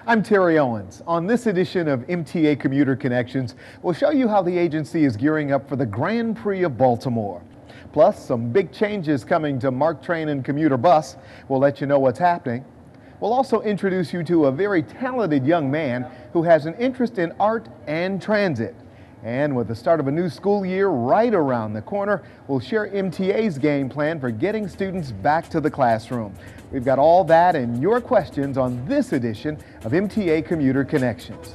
I'm Terry Owens. On this edition of MTA Commuter Connections, we'll show you how the agency is gearing up for the Grand Prix of Baltimore. Plus, some big changes coming to MARC train and commuter bus. We'll let you know what's happening. We'll also introduce you to a very talented young man who has an interest in art and transit. And with the start of a new school year right around the corner, we'll share MTA's game plan for getting students back to the classroom. We've got all that and your questions on this edition of MTA Commuter Connections.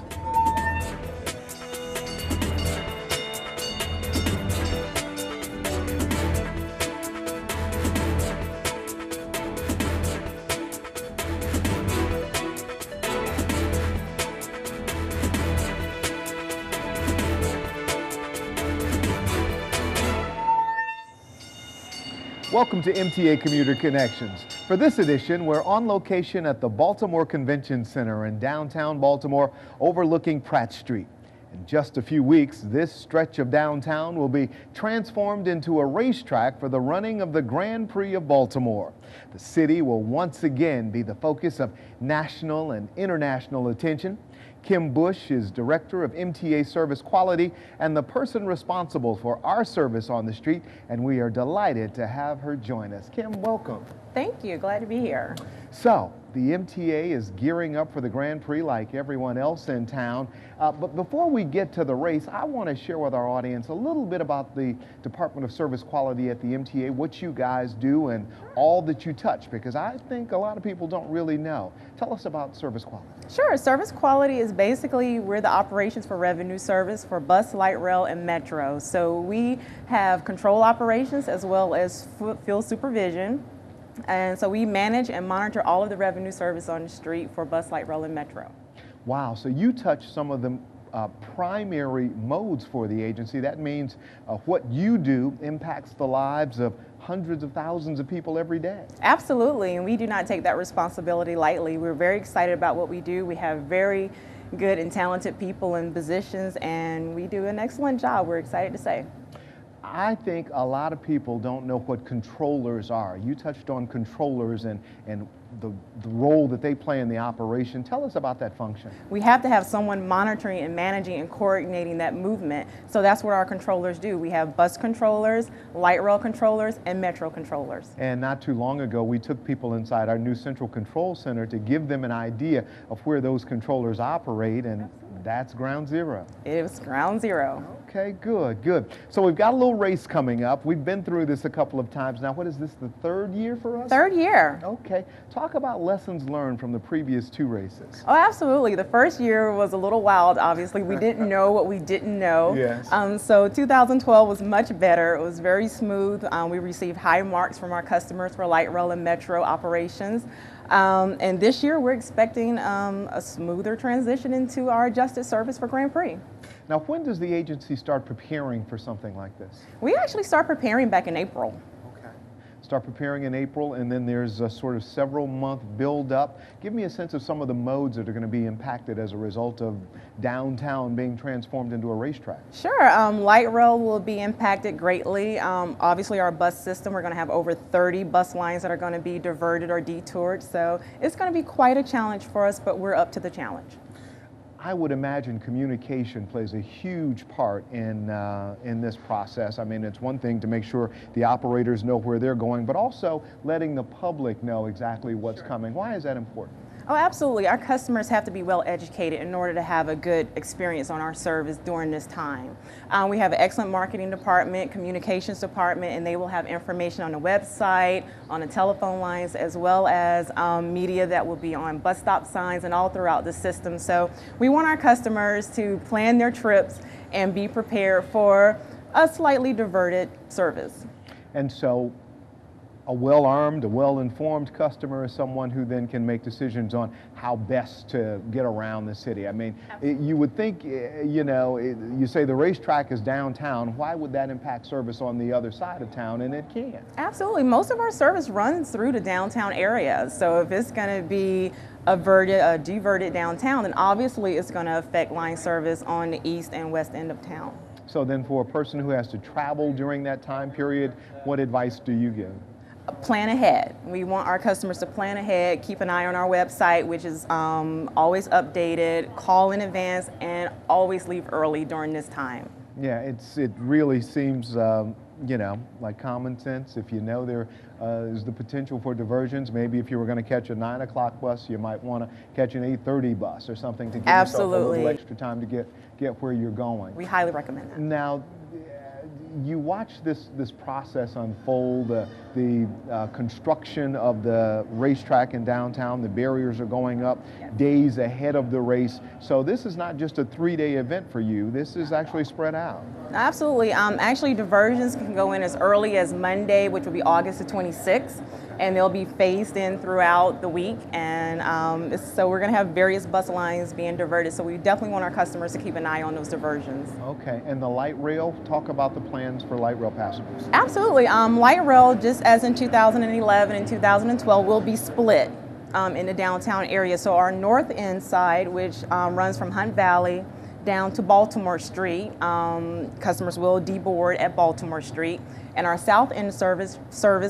Welcome to MTA Commuter Connections. For this edition, we're on location at the Baltimore Convention Center in downtown Baltimore, overlooking Pratt Street. In just a few weeks, this stretch of downtown will be transformed into a racetrack for the running of the Grand Prix of Baltimore. The city will once again be the focus of national and international attention. Kim Bush is Director of MTA Service Quality and the person responsible for our service on the street, and we are delighted to have her join us. Kim, welcome. Thank you. Glad to be here. So, the MTA is gearing up for the Grand Prix like everyone else in town. But before we get to the race, I want to share with our audience a little bit about the Department of Service Quality at the MTA, what you guys do and all that you touch, because I think a lot of people don't really know. Tell us about service quality. Sure. Service quality is basically, we're the operations for revenue service for bus, light rail, and metro. So we have control operations as well as field supervision. And so we manage and monitor all of the revenue service on the street for bus, light rail, and metro. Wow, so you touch some of the primary modes for the agency. That means what you do impacts the lives of hundreds of thousands of people every day. Absolutely, and we do not take that responsibility lightly. We're very excited about what we do. We have very good and talented people in positions, and we do an excellent job, we're excited to say. I think a lot of people don't know what controllers are. You touched on controllers and the role that they play in the operation. Tell us about that function. We have to have someone monitoring and managing and coordinating that movement. So that's what our controllers do. We have bus controllers, light rail controllers, and metro controllers. And not too long ago, we took people inside our new Central Control Center to give them an idea of where those controllers operate, and that's ground zero. It was ground zero. Okay, good, good. So we've got a little race coming up. We've been through this a couple of times now. What is this, the third year for us? Third year. Okay. Talk about lessons learned from the previous two races. Oh, absolutely. The first year was a little wild, obviously. We didn't know what we didn't know. Yes. So 2012 was much better. It was very smooth. We received high marks from our customers for light rail and metro operations. And this year we're expecting a smoother transition into our adjusted service for Grand Prix. Now, when does the agency start preparing for something like this? We actually start preparing back in April. Okay. Start preparing in April, and then there's a sort of several month build up. Give me a sense of some of the modes that are going to be impacted as a result of downtown being transformed into a racetrack. Sure. Light rail will be impacted greatly. Obviously our bus system, we're going to have over 30 bus lines that are going to be diverted or detoured. So it's going to be quite a challenge for us, but we're up to the challenge. I would imagine communication plays a huge part in this process. I mean, it's one thing to make sure the operators know where they're going, but also letting the public know exactly what's coming. Why is that important? Oh, absolutely. Our customers have to be well educated in order to have a good experience on our service during this time. We have an excellent marketing department, communications department, and they will have information on the website, on the telephone lines, as well as media that will be on bus stop signs and all throughout the system. So we want our customers to plan their trips and be prepared for a slightly diverted service. And so a well-armed, a well-informed customer is someone who then can make decisions on how best to get around the city. I mean, you would think, you know, you say the racetrack is downtown, why would that impact service on the other side of town? And it can. Absolutely. Most of our service runs through the downtown area. So if it's going to be diverted downtown, then obviously it's going to affect line service on the east and west end of town. So then for a person who has to travel during that time period, what advice do you give? Plan ahead. We want our customers to plan ahead, keep an eye on our website, which is always updated, call in advance, and always leave early during this time. Yeah, it really seems, you know, like common sense. If you know there is the potential for diversions, maybe if you were going to catch a 9 o'clock bus, you might want to catch an 8:30 bus or something to give yourself a little extra time to get where you're going. We highly recommend that. Now, you watch this process unfold, the construction of the racetrack in downtown. The barriers are going up days ahead of the race. So this is not just a 3-day event for you. This is actually spread out. Absolutely. Actually, diversions can go in as early as Monday, which will be August the 26th. And they'll be phased in throughout the week. And so we're going to have various bus lines being diverted. So we definitely want our customers to keep an eye on those diversions. Okay. And the light rail, talk about the plans for light rail passengers. Absolutely. Light rail, just as in 2011 and 2012, will be split in the downtown area. So our north end side, which runs from Hunt Valley down to Baltimore Street, customers will deboard at Baltimore Street. And our south end service,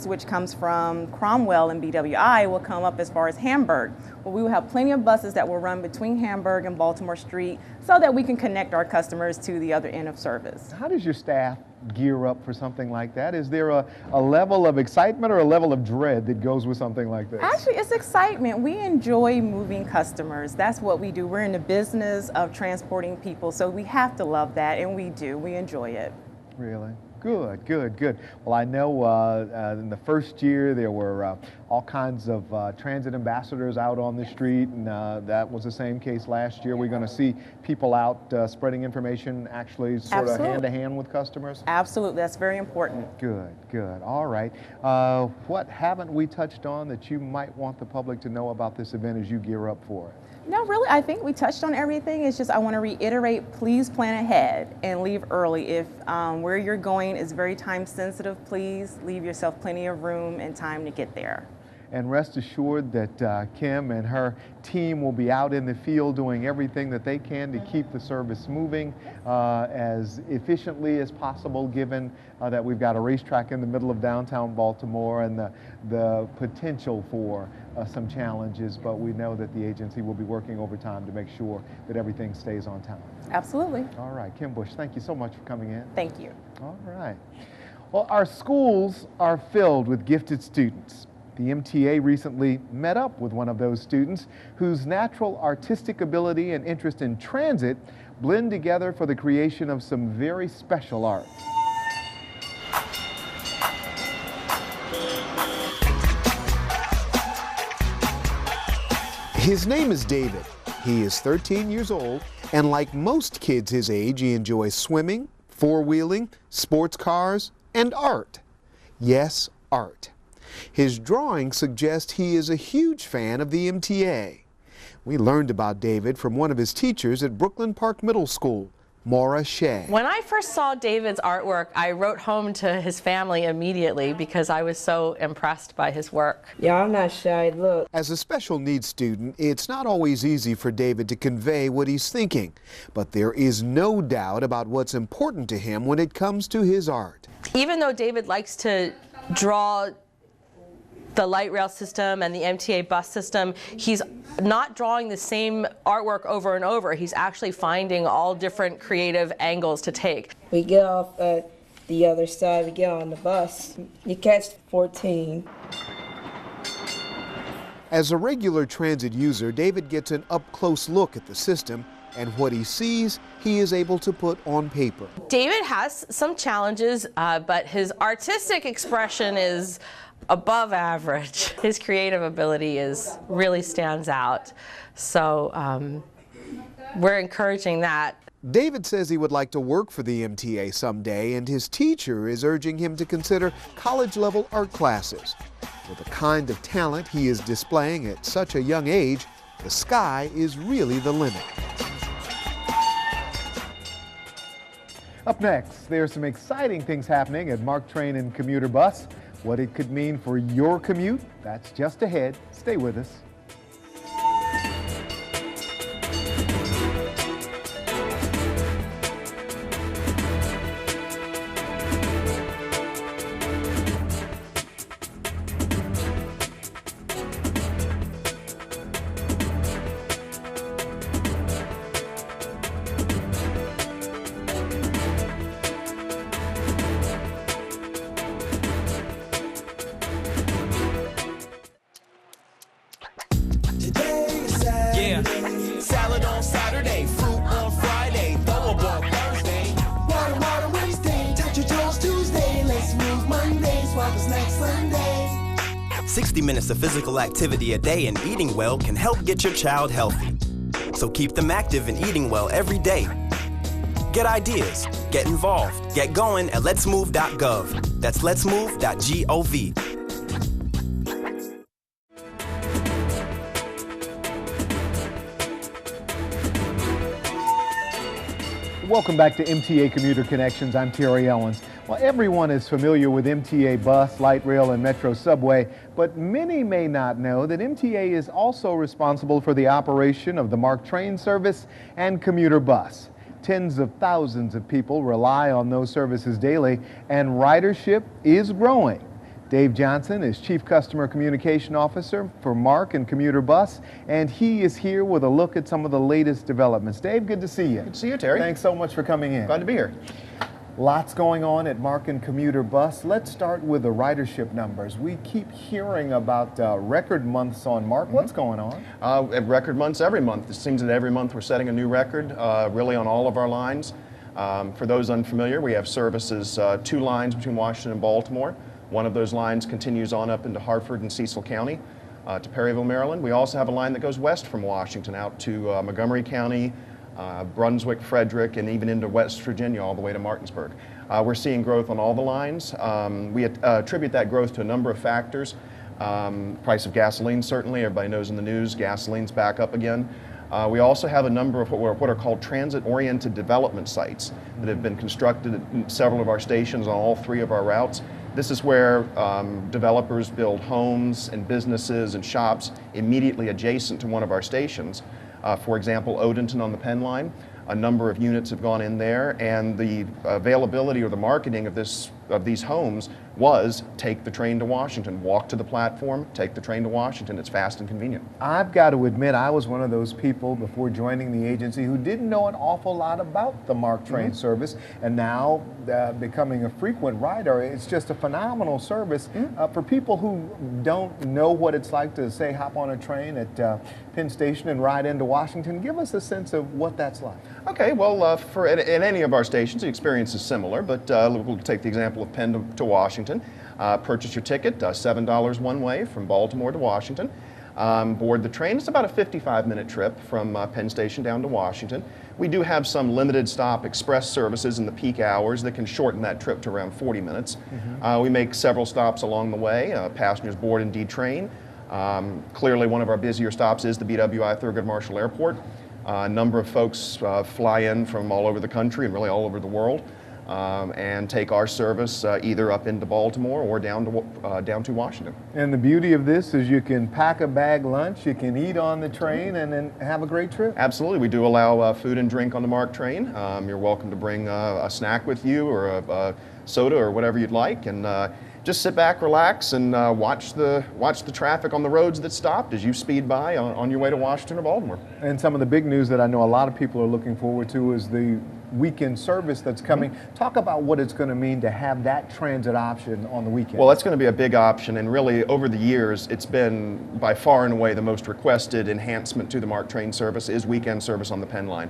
which comes from Cromwell and BWI, will come up as far as Hamburg. Well, we will have plenty of buses that will run between Hamburg and Baltimore Street so that we can connect our customers to the other end of service. How does your staff gear up for something like that? Is there a level of excitement or a level of dread that goes with something like this? Actually, it's excitement. We enjoy moving customers. That's what we do. We're in the business of transporting people, so we have to love that, and we do. We enjoy it. Really? Good, good, good. Well, I know in the first year there were all kinds of transit ambassadors out on the street, and that was the same case last year. We're going to see people out spreading information, actually sort of hand-to-hand with customers? Absolutely. That's very important. Good, good. All right. What haven't we touched on that you might want the public to know about this event as you gear up for it? No, really, I think we touched on everything. It's just I want to reiterate, please plan ahead and leave early. If where you're going is very time sensitive, please leave yourself plenty of room and time to get there. And rest assured that Kim and her team will be out in the field doing everything that they can to keep the service moving as efficiently as possible, given that we've got a racetrack in the middle of downtown Baltimore and the potential for some challenges, but we know that the agency will be working overtime to make sure that everything stays on time. Absolutely. All right, Kim Bush, thank you so much for coming in. Thank you. All right. Well, our schools are filled with gifted students. The MTA recently met up with one of those students whose natural artistic ability and interest in transit blend together for the creation of some very special art. His name is David. He is 13 years old, and like most kids his age, he enjoys swimming, four-wheeling, sports cars, and art. Yes, art. His drawings suggest he is a huge fan of the MTA. We learned about David from one of his teachers at Brooklyn Park Middle School, Maura Shea. When I first saw David's artwork, I wrote home to his family immediately because I was so impressed by his work. Yeah, I'm not shy, look. As a special needs student, it's not always easy for David to convey what he's thinking, but there is no doubt about what's important to him when it comes to his art. Even though David likes to draw the light rail system and the MTA bus system, he's not drawing the same artwork over and over. He's actually finding all different creative angles to take. We get off at the other side, we get on the bus. You catch 14. As a regular transit user, David gets an up-close look at the system, and what he sees, he is able to put on paper. David has some challenges, but his artistic expression is above average. His creative ability really stands out. So we're encouraging that. David says he would like to work for the MTA someday, and his teacher is urging him to consider college-level art classes. With the kind of talent he is displaying at such a young age, the sky is really the limit. Up next, there are some exciting things happening at MARC Train and Commuter Bus. What it could mean for your commute, that's just ahead. Stay with us. 60 minutes of physical activity a day and eating well can help get your child healthy. So keep them active and eating well every day. Get ideas, get involved, get going at letsmove.gov. That's letsmove.gov. Welcome back to MTA Commuter Connections. I'm Terry Owens. Well, everyone is familiar with MTA bus, light rail, and metro subway, but many may not know that MTA is also responsible for the operation of the MARC train service and commuter bus. Tens of thousands of people rely on those services daily, and ridership is growing. Dave Johnson is Chief Customer Communication Officer for MARC and Commuter Bus, and he is here with a look at some of the latest developments. Dave, good to see you. Good to see you, Terry. Thanks so much for coming in. Glad to be here. Lots going on at MARC and Commuter Bus. Let's start with the ridership numbers. We keep hearing about record months on MARC. What's going on? Record months every month. It seems that every month we're setting a new record, really on all of our lines. For those unfamiliar, we have services, 2 lines between Washington and Baltimore. One of those lines continues on up into Hartford and Cecil County to Perryville, Maryland. We also have a line that goes west from Washington out to Montgomery County, Brunswick, Frederick, and even into West Virginia all the way to Martinsburg. We're seeing growth on all the lines. We attribute that growth to a number of factors. Price of gasoline, certainly. Everybody knows in the news, gasoline's back up again. We also have a number of what are called transit-oriented development sites that have been constructed at several of our stations on all 3 of our routes. This is where developers build homes and businesses and shops immediately adjacent to one of our stations. For example, Odenton on the Penn line, a number of units have gone in there, and the availability or the marketing of these homes was take the train to Washington, walk to the platform, take the train to Washington. It's fast and convenient. I've got to admit, I was one of those people before joining the agency who didn't know an awful lot about the MARC train service, and now becoming a frequent rider. It's just a phenomenal service for people who don't know what it's like to, say, hop on a train at Penn Station and ride into Washington. Give us a sense of what that's like. Okay, well, in any of our stations, the experience is similar, but we'll take the example of Penn to Washington. Purchase your ticket, $7 one way from Baltimore to Washington. Board the train. It's about a 55-minute trip from Penn Station down to Washington. We do have some limited stop express services in the peak hours that can shorten that trip to around 40 minutes. We make several stops along the way. Passengers board and detrain. Clearly one of our busier stops is the BWI Thurgood Marshall Airport. A number of folks fly in from all over the country and really all over the world. And take our service either up into Baltimore or down to Washington. And the beauty of this is you can pack a bag lunch, you can eat on the train, and then have a great trip. Absolutely. We do allow food and drink on the MARC train. You're welcome to bring a snack with you or a soda or whatever you'd like, and just sit back, relax, and watch the traffic on the roads that stopped as you speed by on your way to Washington or Baltimore. And some of the big news that I know a lot of people are looking forward to is the weekend service that's coming. Talk about what it's going to mean to have that transit option on the weekend. Well, that's going to be a big option, and really over the years it's been by far and away the most requested enhancement to the MARC train service is weekend service on the Penn line.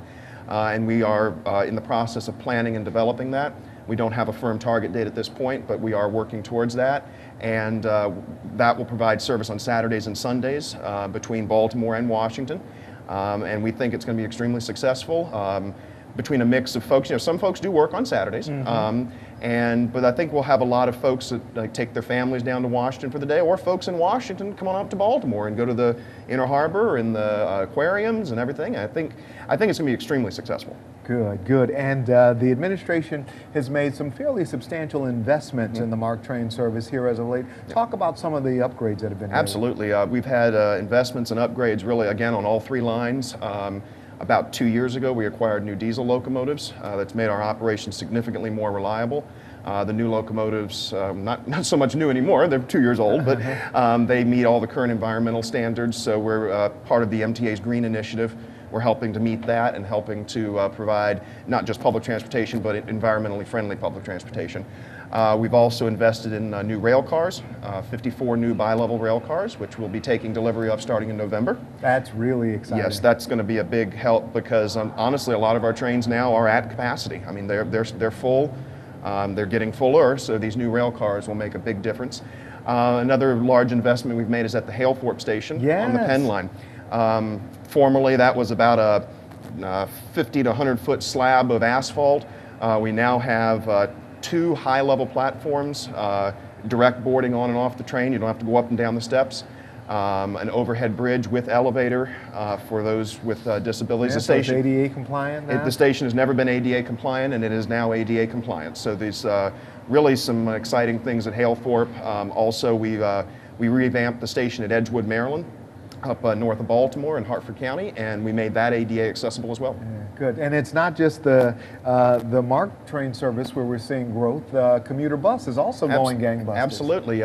And we are in the process of planning and developing that. We don't have a firm target date at this point, but we are working towards that. And that will provide service on Saturdays and Sundays between Baltimore and Washington. And we think it's going to be extremely successful. Between a mix of folks, some folks do work on Saturdays, but I think we'll have a lot of folks that take their families down to Washington for the day, or folks in Washington come on up to Baltimore and go to the Inner Harbor and the aquariums and everything. I think it's going to be extremely successful. Good, good. And the administration has made some fairly substantial investments in the MARC train service here as of late. Talk about some of the upgrades that have been made. Absolutely. We've had investments and upgrades really, again, on all 3 lines. About 2 years ago, we acquired new diesel locomotives. That's made our operation significantly more reliable. The new locomotives, not so much new anymore, they're 2 years old, but they meet all the current environmental standards, so we're part of the MTA's Green Initiative. We're helping to meet that and helping to provide not just public transportation, but environmentally friendly public transportation. We've also invested in new rail cars, 54 new bi-level rail cars, which we'll be taking delivery of starting in November. That's really exciting. Yes, that's going to be a big help because honestly, a lot of our trains now are at capacity. I mean, they're full. They're getting fuller, so these new rail cars will make a big difference. Another large investment we've made is at the Halethorpe station on the Yes. Penn line. Formerly, that was about a 50 to 100 foot slab of asphalt. We now have 2 high-level platforms, direct boarding on and off the train. You don't have to go up and down the steps. An overhead bridge with elevator for those with disabilities. Yeah, The so it's station, ADA compliant now? the station has never been ADA compliant, and it is now ADA compliant. So there's really some exciting things at Halethorpe. Also, we revamped the station at Edgewood, Maryland, up north of Baltimore in Hartford County, and we made that ADA accessible as well. Good. And it's not just the MARC train service where we're seeing growth. Commuter bus is also going gangbusters. Absolutely.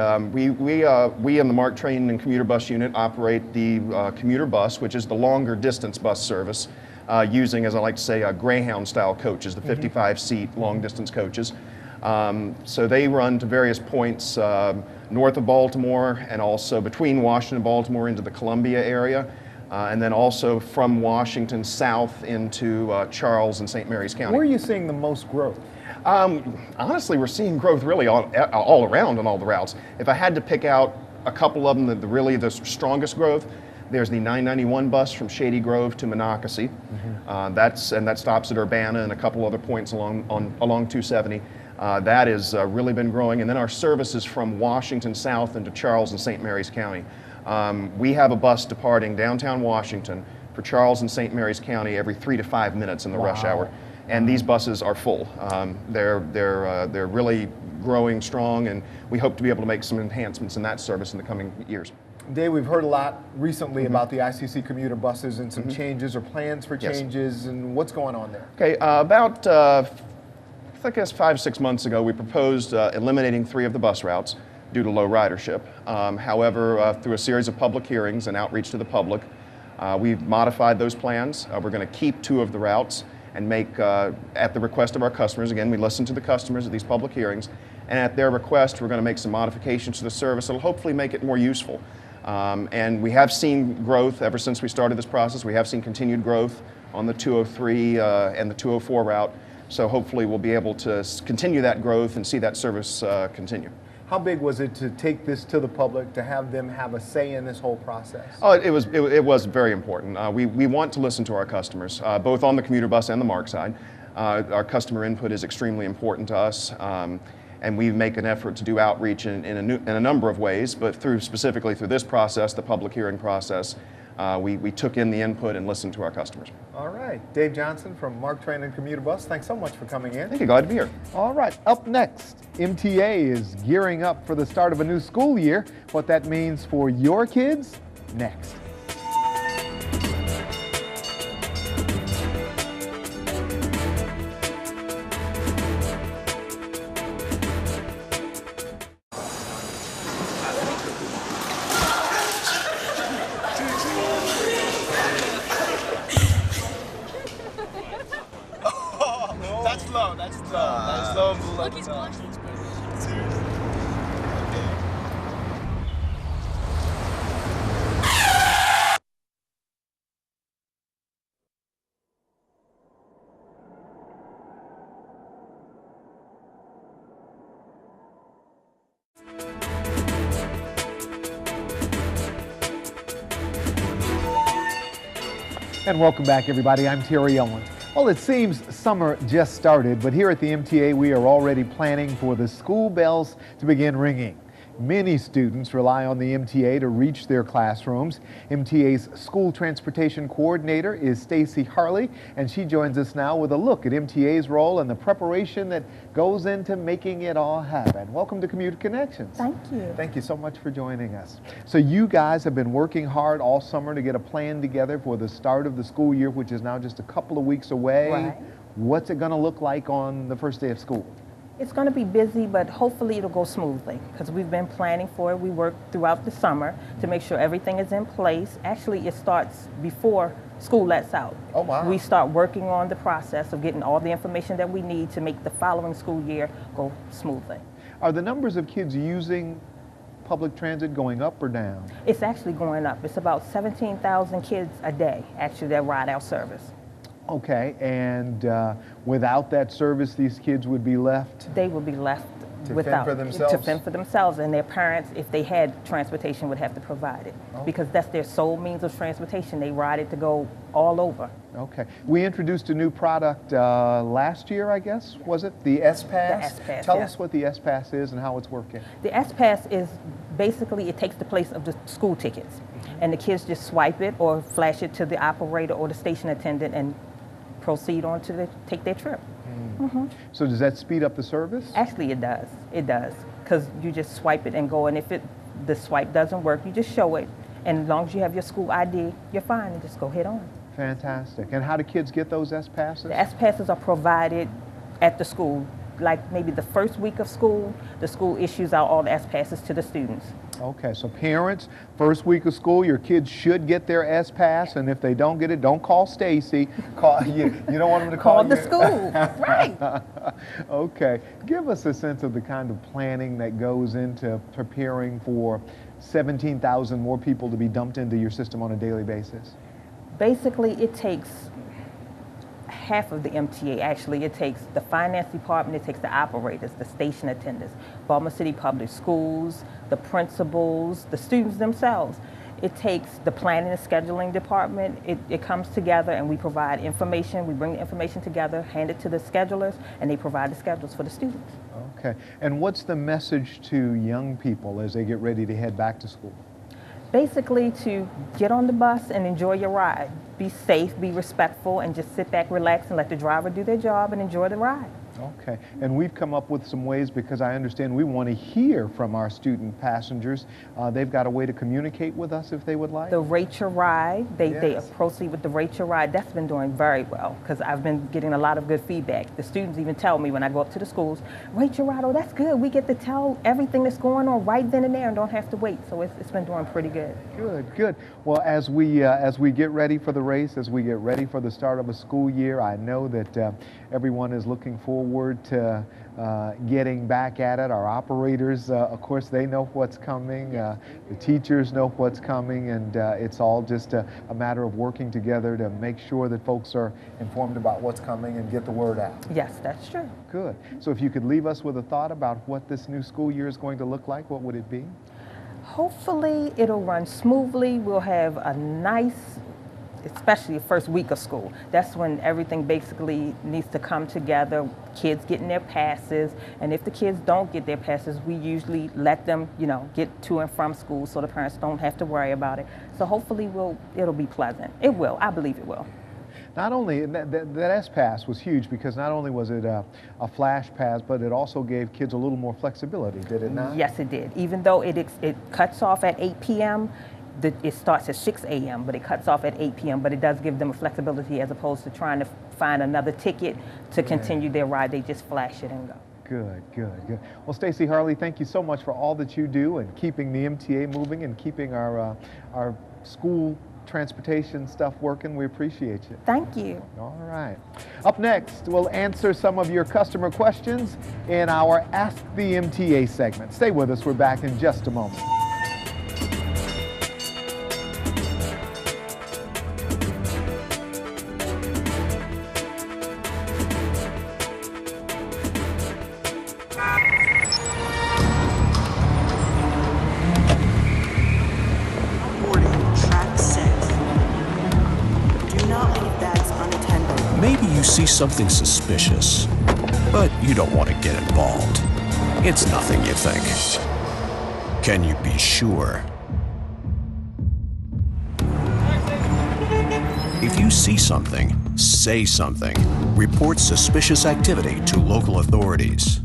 We in the MARC train and commuter bus unit operate the commuter bus, which is the longer distance bus service, using, as I like to say, Greyhound style coaches, the 55-seat long distance coaches. So they run to various points north of Baltimore and also between Washington and Baltimore into the Columbia area. And then also from Washington south into Charles and St. Mary's County. Where are you seeing the most growth? Honestly, we're seeing growth really all around on all the routes. If I had to pick out a couple of them, really the strongest growth, there's the 991 bus from Shady Grove to Monocacy. That stops at Urbana and a couple other points along 270. That has really been growing. And then our services from Washington south into Charles and St. Mary's County. We have a bus departing downtown Washington for Charles and St. Mary's County every 3 to 5 minutes in the rush hour, and these buses are full. They're really growing strong, and we hope to be able to make some enhancements in that service in the coming years. Dave, we've heard a lot recently about the ICC commuter buses and some changes or plans for changes, and what's going on there? Okay, about I guess 5 or 6 months ago, we proposed eliminating 3 of the bus routes due to low ridership. However, through a series of public hearings and outreach to the public, we've modified those plans. We're going to keep 2 of the routes and make, at the request of our customers, again, we listen to the customers at these public hearings, and at their request, we're going to make some modifications to the service that'll hopefully make it more useful. And we have seen growth ever since we started this process. We have seen continued growth on the 203 and the 204 route. So hopefully we'll be able to continue that growth and see that service continue. How big was it to take this to the public, to have them have a say in this whole process? Oh, it was very important. We want to listen to our customers, both on the commuter bus and the MARC side. Our customer input is extremely important to us, and we make an effort to do outreach in a number of ways, but specifically through this process, the public hearing process, we took in the input and listened to our customers. All right. Dave Johnson from MARC Train and Commuter Bus, thanks so much for coming in. Thank you. Glad to be here. All right. Up next, MTA is gearing up for the start of a new school year. What that means for your kids, next. Look, he's blushing. And welcome back, everybody. I'm Terry Owens. Well, it seems summer just started, but here at the MTA, we are already planning for the school bells to begin ringing. Many students rely on the MTA to reach their classrooms. MTA's school transportation coordinator is Stacy Harley, and she joins us now with a look at MTA's role and the preparation that goes into making it all happen. Welcome to Commuter Connections. Thank you. Thank you so much for joining us. So you guys have been working hard all summer to get a plan together for the start of the school year, which is now just a couple of weeks away. Right. What's it going to look like on the first day of school? It's going to be busy, but hopefully it'll go smoothly because we've been planning for it. We worked throughout the summer to make sure everything is in place. Actually, it starts before school lets out. Oh, wow. We start working on the process of getting all the information that we need to make the following school year go smoothly. Are the numbers of kids using public transit going up or down? It's actually going up. It's about 17,000 kids a day, actually, that ride our service. Okay, and without that service, these kids would be left? They will be left To fend for themselves? To fend for themselves, and their parents, if they had transportation, would have to provide it. Because that's their sole means of transportation. They ride it to go all over. Okay. We introduced a new product last year, I guess, was it? The S-Pass? The S-Pass, Tell yeah. us what the S-Pass is and how it's working. The S-Pass is basically, it takes the place of the school tickets. And the kids just swipe it or flash it to the operator or the station attendant and proceed on to take their trip. So does that speed up the service? Actually, it does. It does. Because you just swipe it and go, and if the swipe doesn't work, you just show it. And as long as you have your school ID, you're fine, and just go head on. Fantastic. And how do kids get those S-Passes? The S-Passes are provided at the school. Like maybe the first week of school, the school issues out all the S-Passes to the students. Okay, so parents, first week of school, your kids should get their S-Pass, and if they don't get it, don't call Stacy. Call you don't want them to call the you. school, right? Okay, give us a sense of the kind of planning that goes into preparing for 17,000 more people to be dumped into your system on a daily basis. Basically, it takes half of the MTA. Actually, it takes the finance department, it takes the operators, the station attendants, Baltimore City Public Schools, the principals, the students themselves. It takes the planning and scheduling department. It comes together and we provide information. We bring the information together, hand it to the schedulers, and they provide the schedules for the students. Okay, and what's the message to young people as they get ready to head back to school? Basically, to get on the bus and enjoy your ride. Be safe, be respectful, and just sit back, relax, and let the driver do their job and enjoy the ride. Okay, and we've come up with some ways because I understand we want to hear from our student passengers. They've got a way to communicate with us if they would like. The Rate Your Ride, they Yes. proceed with the Rate Your Ride. That's been doing very well because I've been getting a lot of good feedback. The students even tell me when I go up to the schools, Rate Your Ride, oh, that's good. We get to tell everything that's going on right then and there and don't have to wait. So it's been doing pretty good. Good, good. Well, as we get ready for the race, as we get ready for the start of a school year, I know that everyone is looking forward to getting back at it. Our operators, of course, they know what's coming. The teachers know what's coming, and it's all just a matter of working together to make sure that folks are informed about what's coming and get the word out. Yes, that's true. Good. So if you could leave us with a thought about what this new school year is going to look like, what would it be? Hopefully it'll run smoothly. We'll have a nice, especially the first week of school. That's when everything basically needs to come together. Kids getting their passes, and if the kids don't get their passes, we usually let them, get to and from school so the parents don't have to worry about it. So hopefully it'll be pleasant. It will. I believe it will. Not only, that S-Pass was huge because not only was it a flash pass, but it also gave kids a little more flexibility, did it not? Yes, it did. Even though it cuts off at 8 p.m., it starts at 6 a.m., but it cuts off at 8 p.m., but it does give them a flexibility as opposed to trying to find another ticket to continue their ride. They just flash it and go. Good, good, good. Well, Stacey Harley, thank you so much for all that you do and keeping the MTA moving and keeping our school transportation stuff working. We appreciate you. Thank you. All right. Up next, we'll answer some of your customer questions in our Ask the MTA segment. Stay with us. We're back in just a moment. Maybe you see something suspicious, but you don't want to get involved. It's nothing, you think. Can you be sure? If you see something, say something. Report suspicious activity to local authorities.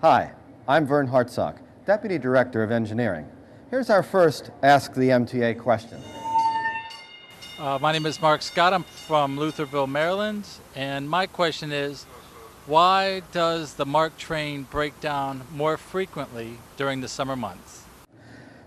Hi, I'm Vern Hartsock, Deputy Director of Engineering. Here's our first Ask the MTA question. My name is Mark Scott. I'm from Lutherville, Maryland, and my question is, why does the MARC train break down more frequently during the summer months?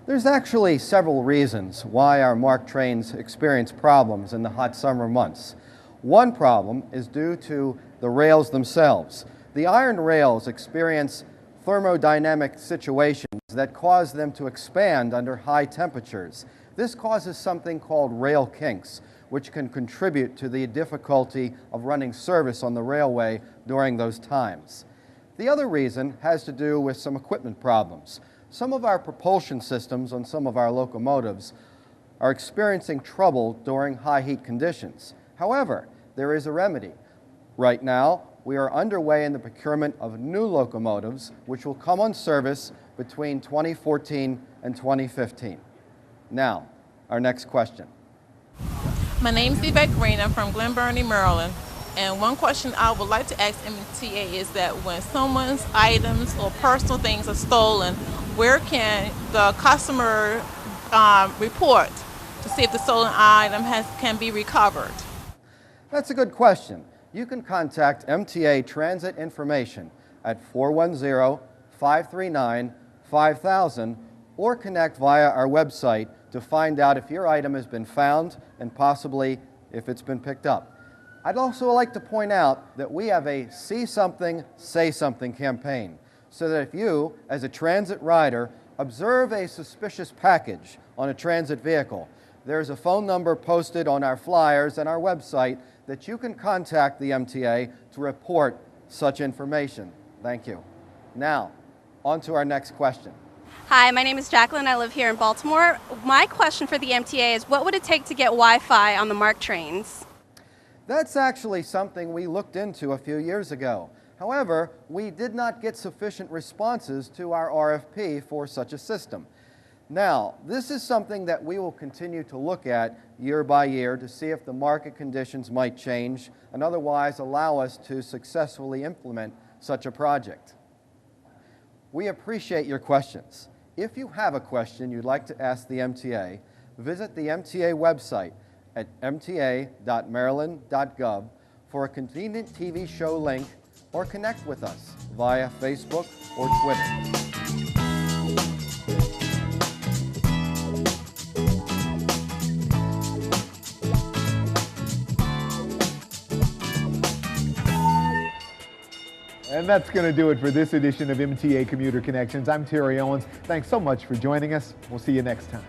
There's actually several reasons why our MARC trains experience problems in the hot summer months. One problem is due to the rails themselves. The iron rails experience thermodynamic situations that cause them to expand under high temperatures. This causes something called rail kinks, which can contribute to the difficulty of running service on the railway during those times. The other reason has to do with some equipment problems. Some of our propulsion systems on some of our locomotives are experiencing trouble during high heat conditions. However, there is a remedy. Right now, we are underway in the procurement of new locomotives, which will come on service between 2014 and 2015. Now, our next question. My name is Yvette Green. I'm from Glen Burnie, Maryland. And one question I would like to ask MTA is that when someone's items or personal things are stolen, where can the customer report to see if the stolen item can be recovered? That's a good question. You can contact MTA Transit Information at 410-539-5000 or connect via our website to find out if your item has been found and possibly if it's been picked up. I'd also like to point out that we have a See Something, Say Something campaign, so that if you, as a transit rider, observe a suspicious package on a transit vehicle, there's a phone number posted on our flyers and our website that you can contact the MTA to report such information. Thank you. Now, on to our next question. Hi, my name is Jacqueline. I live here in Baltimore. My question for the MTA is, what would it take to get Wi-Fi on the MARC trains? That's actually something we looked into a few years ago. However, we did not get sufficient responses to our RFP for such a system. Now, this is something that we will continue to look at year by year to see if the market conditions might change and otherwise allow us to successfully implement such a project. We appreciate your questions. If you have a question you'd like to ask the MTA, visit the MTA website at mta.maryland.gov for a convenient TV show link or connect with us via Facebook or Twitter. And that's going to do it for this edition of MTA Commuter Connections. I'm Terry Owens. Thanks so much for joining us. We'll see you next time.